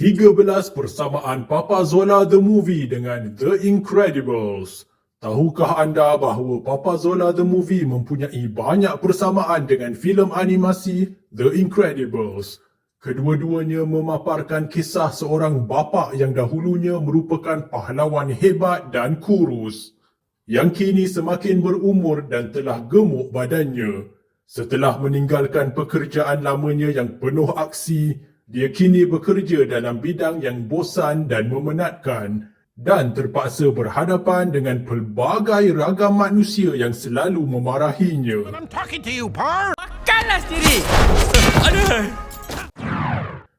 13 persamaan Papa Zola The Movie dengan The Incredibles. Tahukah anda bahawa Papa Zola The Movie mempunyai banyak persamaan dengan filem animasi The Incredibles? Kedua-duanya memaparkan kisah seorang bapa yang dahulunya merupakan pahlawan hebat dan kurus, yang kini semakin berumur dan telah gemuk badannya. Setelah meninggalkan pekerjaan lamanya yang penuh aksi, dia kini bekerja dalam bidang yang bosan dan memenatkan dan terpaksa berhadapan dengan pelbagai ragam manusia yang selalu memarahinya. I'm talking to you, Par. Makanlah sendiri. Aduh.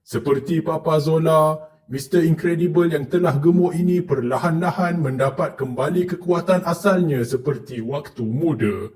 Seperti Papa Zola, Mr. Incredible yang telah gemuk ini perlahan-lahan mendapat kembali kekuatan asalnya seperti waktu muda.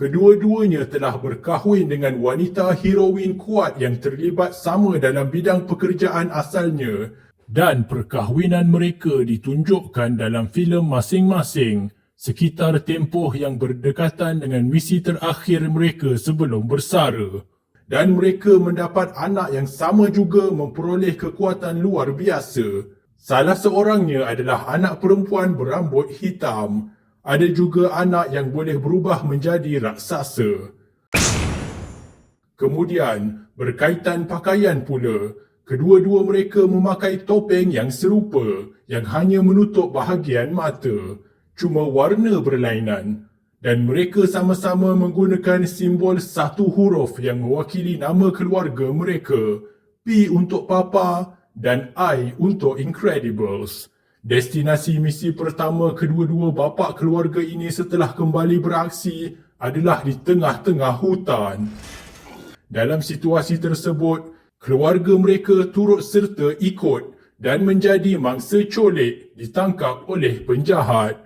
Kedua-duanya telah berkahwin dengan wanita heroin kuat yang terlibat sama dalam bidang pekerjaan asalnya, dan perkahwinan mereka ditunjukkan dalam filem masing-masing sekitar tempoh yang berdekatan dengan misi terakhir mereka sebelum bersara. Dan mereka mendapat anak yang sama juga memperoleh kekuatan luar biasa. Salah seorangnya adalah anak perempuan berambut hitam. Ada juga anak yang boleh berubah menjadi raksasa. Kemudian, berkaitan pakaian pula, kedua-dua mereka memakai topeng yang serupa yang hanya menutup bahagian mata, cuma warna berlainan. Dan mereka sama-sama menggunakan simbol satu huruf yang mewakili nama keluarga mereka, P untuk Papa dan I untuk Incredibles. Destinasi misi pertama kedua-dua bapa keluarga ini setelah kembali beraksi adalah di tengah-tengah hutan. Dalam situasi tersebut, keluarga mereka turut serta ikut dan menjadi mangsa colik ditangkap oleh penjahat.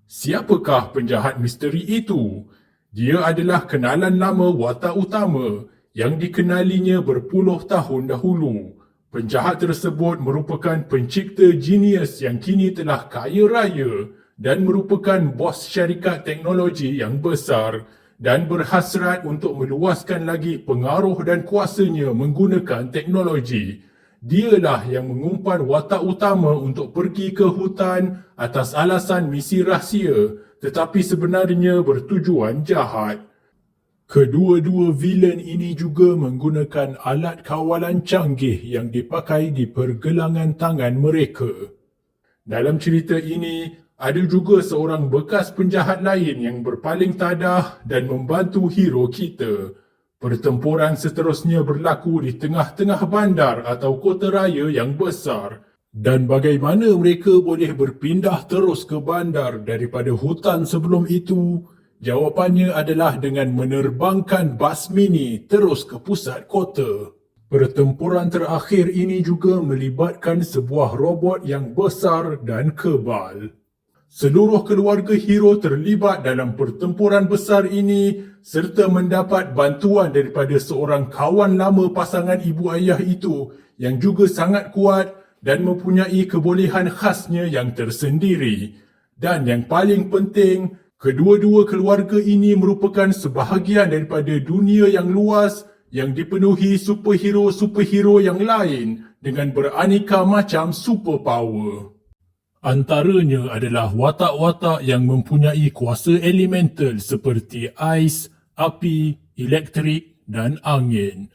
Siapakah penjahat misteri itu? Dia adalah kenalan lama watak utama yang dikenalinya berpuluh tahun dahulu. Penjahat tersebut merupakan pencipta genius yang kini telah kaya raya dan merupakan bos syarikat teknologi yang besar dan berhasrat untuk meluaskan lagi pengaruh dan kuasanya menggunakan teknologi. Dialah yang mengumpan watak utama untuk pergi ke hutan atas alasan misi rahsia, tetapi sebenarnya bertujuan jahat. Kedua-dua vilen ini juga menggunakan alat kawalan canggih yang dipakai di pergelangan tangan mereka. Dalam cerita ini, ada juga seorang bekas penjahat lain yang berpaling tadah dan membantu hero kita. Pertempuran seterusnya berlaku di tengah-tengah bandar atau kota raya yang besar. Dan bagaimana mereka boleh berpindah terus ke bandar daripada hutan sebelum itu? Jawapannya adalah dengan menerbangkan bas mini terus ke pusat kota. Pertempuran terakhir ini juga melibatkan sebuah robot yang besar dan kebal. Seluruh keluarga hero terlibat dalam pertempuran besar ini serta mendapat bantuan daripada seorang kawan lama pasangan ibu ayah itu yang juga sangat kuat dan mempunyai kebolehan khasnya yang tersendiri. Dan yang paling penting, kedua-dua keluarga ini merupakan sebahagian daripada dunia yang luas yang dipenuhi superhero-superhero yang lain dengan beraneka macam superpower. Antaranya adalah watak-watak yang mempunyai kuasa elemental seperti ais, api, elektrik dan angin.